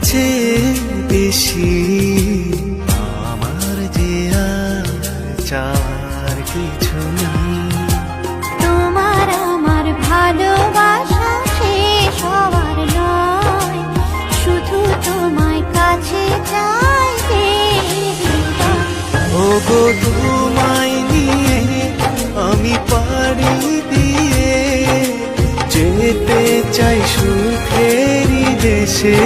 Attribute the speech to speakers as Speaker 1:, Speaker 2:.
Speaker 1: চেয়ে বেশি আমার যে আর চাওয়ার কিছু নেই।
Speaker 2: তোমার আমার ভালোবাসা শেষ হওয়ার নয়, শুধু তোমায় কাছে চাইবে।
Speaker 1: ও গো তোমায় নিয়ে আমি পাড়ি দিয়ে যেতে চাই সুখেরই দেশে।